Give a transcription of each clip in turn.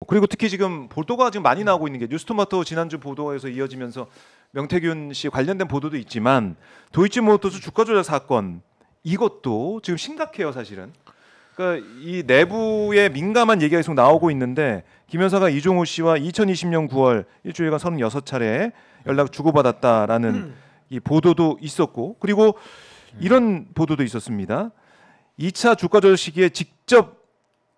그리고 특히 지금 보도가 지금 많이 나오고 있는 게 뉴스토마토 지난주 보도에서 이어지면서 명태균 씨 관련된 보도도 있지만 도이치모터스 주가 조작 사건 이것도 지금 심각해요 사실은. 그러니까 이 내부에 민감한 얘기가 계속 나오고 있는데 김 여사가 이종호 씨와 2020년 9월 일주일간 36차례 연락 주고받았다라는 이 보도도 있었고 그리고 이런 보도도 있었습니다. 2차 주가 조작 시기에 직접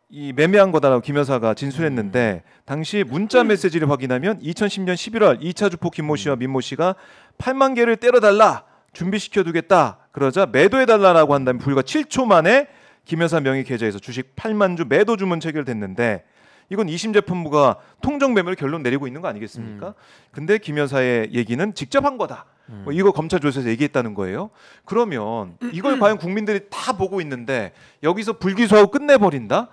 이 매매한 거다라고 김 여사가 진술했는데 당시 문자 메시지를 확인하면 2010년 11월 2차 주포 김모 씨와 민모 씨가 8만 개를 때려달라 준비시켜두겠다 그러자 매도해달라고 한 다음에 불과 7초 만에 김 여사 명의 계좌에서 주식 8만 주 매도 주문 체결됐는데 이건 2심 재판부가 통정 매매를 결론 내리고 있는 거 아니겠습니까? 근데 김 여사의 얘기는 직접 한 거다. 뭐 이거 검찰 조사에서 얘기했다는 거예요. 그러면 이걸 과연 국민들이 다 보고 있는데 여기서 불기소하고 끝내버린다?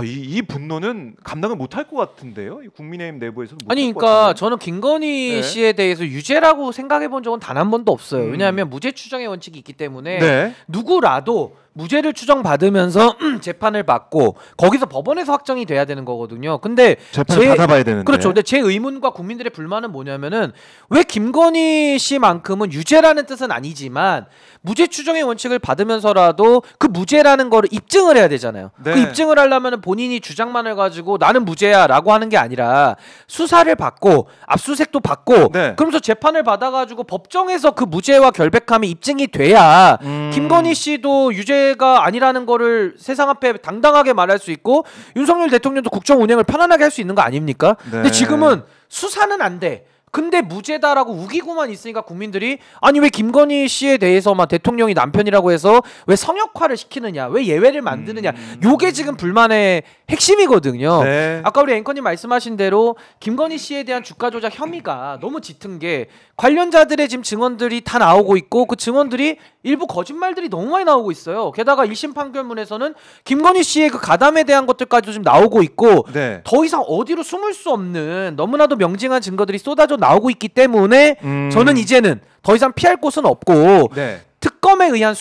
이 분노는 감당을 못할 것 같은데요. 국민의힘 내부에서도 못할 아니 것 그러니까 같은데. 저는 김건희 씨에 대해서 유죄라고 생각해 본 적은 단 한 번도 없어요. 왜냐하면 무죄 추정의 원칙이 있기 때문에 네. 누구라도 무죄를 추정받으면서 재판을 받고 거기서 법원에서 확정이 돼야 되는 거거든요. 근데 재판을 받아봐야 되는데. 그렇죠. 근데 제 의문과 국민들의 불만은 뭐냐면은 왜 김건희 씨만큼은 유죄라는 뜻은 아니지만 무죄 추정의 원칙을 받으면서라도 그 무죄라는 거를 입증을 해야 되잖아요. 네. 그 입증을 하려면 본인이 주장만을 가지고 나는 무죄야라고 하는 게 아니라 수사를 받고 압수수색도 받고 네. 그러면서 재판을 받아가지고 법정에서 그 무죄와 결백함이 입증이 돼야 김건희 씨도 유죄가 아니라는 거를 세상 앞에 당당하게 말할 수 있고 윤석열 대통령도 국정 운영을 편안하게 할 수 있는 거 아닙니까? 네. 근데 지금은 수사는 안 돼. 근데 무죄다라고 우기고만 있으니까 국민들이 아니 왜 김건희 씨에 대해서만 대통령이 남편이라고 해서 왜 성역화를 시키느냐 왜 예외를 만드느냐 요게 지금 불만의 핵심이거든요. 네. 아까 우리 앵커님 말씀하신 대로 김건희 씨에 대한 주가 조작 혐의가 너무 짙은 게 관련자들의 지금 증언들이 다 나오고 있고 그 증언들이 일부 거짓말들이 너무 많이 나오고 있어요. 게다가 1심 판결문에서는 김건희 씨의 그 가담에 대한 것들까지도 지금 나오고 있고 네. 더 이상 어디로 숨을 수 없는 너무나도 명징한 증거들이 쏟아져 나오고 있기 때문에 저는 이제는 더 이상 피할 곳은 없고 네. 특검에 의한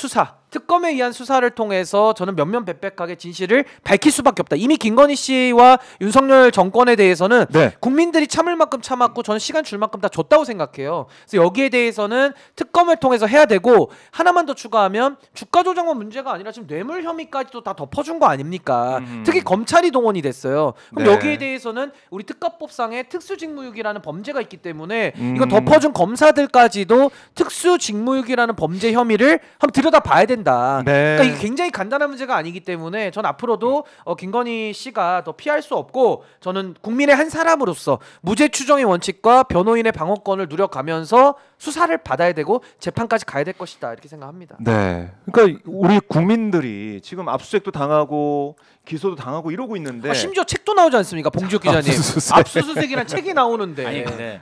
수사를 통해서 저는 면면백백하게 진실을 밝힐 수밖에 없다. 이미 김건희 씨와 윤석열 정권에 대해서는 네. 국민들이 참을 만큼 참았고 저는 시간 줄 만큼 다 줬다고 생각해요. 그래서 여기에 대해서는 특검을 통해서 해야 되고 하나만 더 추가하면 주가 조작만 문제가 아니라 지금 뇌물 혐의까지도 다 덮어준 거 아닙니까? 특히 검찰이 동원이 됐어요. 그럼 네. 여기에 대해서는 우리 특가법상에 특수직무유기라는 범죄가 있기 때문에 이거 덮어준 검사들까지도 특수직무유기라는 범죄 혐의를 한번 들여다봐야 된다. 네. 그러니까 이게 굉장히 간단한 문제가 아니기 때문에 전 앞으로도 김건희 씨가 더 피할 수 없고 저는 국민의 한 사람으로서 무죄 추정의 원칙과 변호인의 방어권을 누려가면서 수사를 받아야 되고 재판까지 가야 될 것이다 이렇게 생각합니다. 네. 그러니까 우리 국민들이 지금 압수수색도 당하고 기소도 당하고 이러고 있는데 심지어 책도 나오지 않습니까? 봉지욱 기자님. 압수수색이란 책이 나오는데. 아니 근데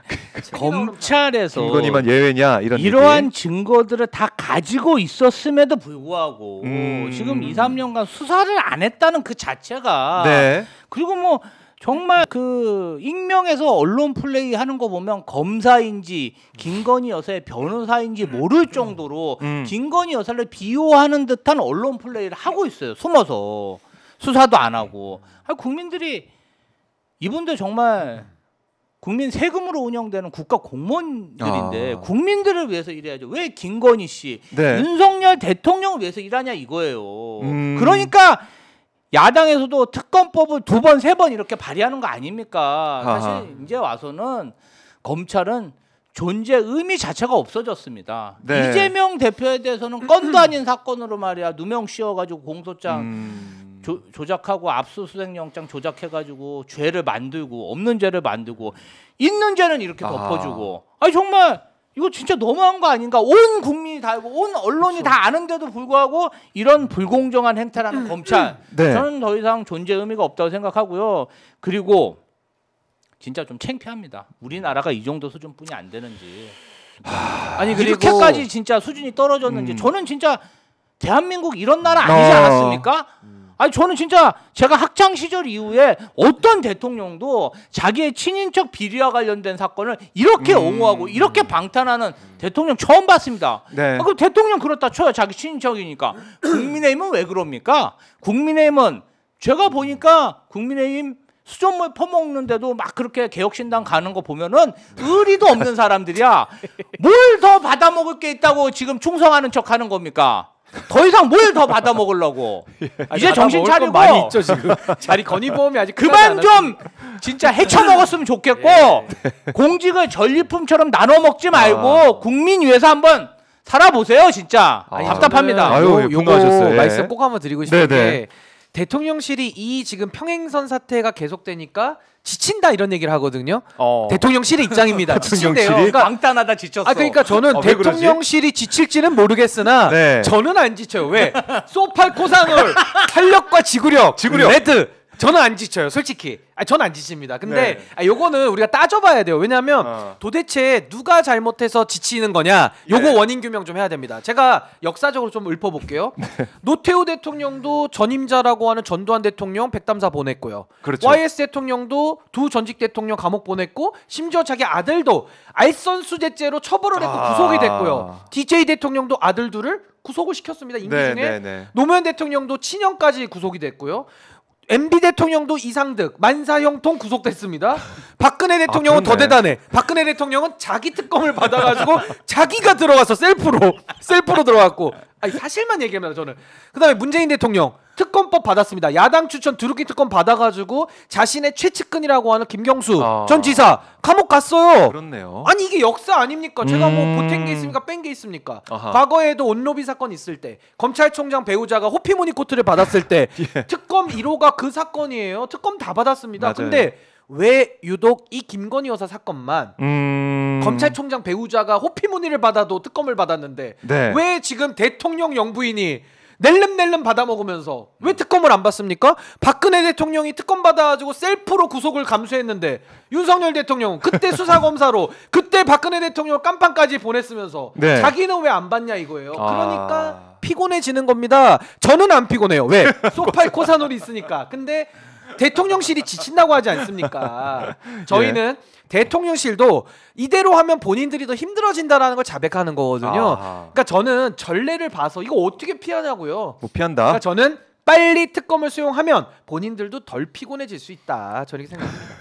검찰에서 김건희만 예외냐 이러한 얘기? 증거들을 다 가지고 있었음에도 불구하고 지금 2, 3년간 수사를 안 했다는 그 자체가 네. 그리고 뭐 정말 그 익명에서 언론 플레이 하는 거 보면 검사인지 김건희 여사의 변호사인지 모를 정도로 김건희 여사를 비호하는 듯한 언론 플레이를 하고 있어요. 숨어서 수사도 안 하고. 국민들이 이분들 정말 국민 세금으로 운영되는 국가 공무원들인데 국민들을 위해서 일해야죠. 왜 김건희 씨, 네. 윤석열 대통령을 위해서 일하냐 이거예요. 그러니까 야당에서도 특검법을 2번, 3번 이렇게 발의하는 거 아닙니까? 사실 이제 와서는 검찰은 존재 의미 자체가 없어졌습니다. 네. 이재명 대표에 대해서는 건도 아닌 사건으로 말이야 누명 씌워가지고 공소장 조작하고 압수수색 영장 조작해가지고 죄를 만들고 없는 죄를 만들고 있는 죄는 이렇게 덮어주고 아니 정말 이거 진짜 너무한 거 아닌가? 온 국민이 다 알고 온 언론이 그렇죠. 다 아는데도 불구하고 이런 불공정한 행태라는 검찰 네. 저는 더 이상 존재 의미가 없다고 생각하고요. 그리고 진짜 좀 창피합니다. 우리나라가 이 정도 수준뿐이 안 되는지 아니 그리고 이렇게까지 진짜 수준이 떨어졌는지 저는 진짜 대한민국 이런 나라 아니지 않았습니까? 아니 저는 진짜 제가 학창 시절 이후에 어떤 대통령도 자기의 친인척 비리와 관련된 사건을 이렇게 옹호하고 이렇게 방탄하는 대통령 처음 봤습니다. 네. 그럼 대통령 그렇다 쳐요. 자기 친인척이니까. 국민의힘은 왜 그럽니까? 국민의힘은 제가 보니까 국민의힘 수돗물 퍼먹는데도 막 그렇게 개혁신당 가는 거 보면은 의리도 없는 사람들이야. 뭘 더 받아먹을 게 있다고 지금 충성하는 척하는 겁니까? 더 이상 뭘 더 받아먹으려고. 이제 정신 차리고 많이 있죠 지금. 자리 건의보험이 아직 그만 좀 진짜 헤쳐먹었으면 좋겠고 공직을 전리품처럼 나눠 먹지 말고 국민 위해서 한번 살아보세요 진짜. 답답합니다. 아유, 요거 분노하셨어요. 예. 말씀 꼭 한번 드리고 싶은 네네. 게 대통령실이 이 지금 평행선 사태가 계속되니까 지친다 이런 얘기를 하거든요. 대통령실의 입장입니다. 지친대요. 대통령실이? 그러니까 방탄하다 지쳤어. 그러니까 저는 왜 그러지? 대통령실이 지칠지는 모르겠으나 네. 저는 안 지쳐요. 왜? 소팔 코사놀 탄력과 지구력, 레드 저는 안 지쳐요. 솔직히. 저는 안 지칩니다. 근데 요거는 우리가 따져봐야 돼요. 왜냐하면 도대체 누가 잘못해서 지치는 거냐 요거 원인 규명 좀 해야 됩니다. 제가 역사적으로 좀 읊어볼게요. 노태우 대통령도 전임자라고 하는 전두환 대통령 백담사 보냈고요. 그렇죠. YS 대통령도 두 전직 대통령 감옥 보냈고 심지어 자기 아들도 알선수재죄로 처벌을 했고 구속이 됐고요. DJ 대통령도 아들 둘을 구속을 시켰습니다. 임기 중에. 노무현 대통령도 친형까지 구속이 됐고요. MB 대통령도 이상득, 만사형통 구속됐습니다. 박근혜 대통령은 더 대단해. 박근혜 대통령은 자기 특검을 받아가지고 자기가 들어가서 셀프로 들어갔고. 아니 사실만 얘기합니다 저는. 그다음에 문재인 대통령 특검법 받았습니다. 야당 추천 드루킹 특검 받아가지고 자신의 최측근이라고 하는 김경수 전 지사 감옥 갔어요. 그렇네요. 아니 이게 역사 아닙니까? 제가 뭐 보탠 게 있습니까? 뺀 게 있습니까? 과거에도 온로비 사건 있을 때 검찰총장 배우자가 호피무늬 코트를 받았을 때 특검 1호가 그 사건이에요. 특검 다 받았습니다. 맞아요. 근데 왜 유독 이 김건희 여사 사건만 검찰총장 배우자가 호피무늬를 받아도 특검을 받았는데 왜 지금 대통령 영부인이 낼름낼름 받아먹으면서 왜 특검을 안 받습니까? 박근혜 대통령이 특검 받아가지고 셀프로 구속을 감수했는데 윤석열 대통령은 그때 수사검사로 그때 박근혜 대통령 깜판까지 보냈으면서 자기는 왜 안 받냐 이거예요. 그러니까 피곤해지는 겁니다. 저는 안 피곤해요. 왜? 소팔 코사놀이 있으니까. 근데 대통령실이 지친다고 하지 않습니까? 저희는 대통령실도 이대로 하면 본인들이 더 힘들어진다라는 걸 자백하는 거거든요. 그러니까 저는 전례를 봐서 이거 어떻게 피하냐고요. 못 피한다. 그러니까 저는 빨리 특검을 수용하면 본인들도 덜 피곤해질 수 있다. 저렇게 생각합니다.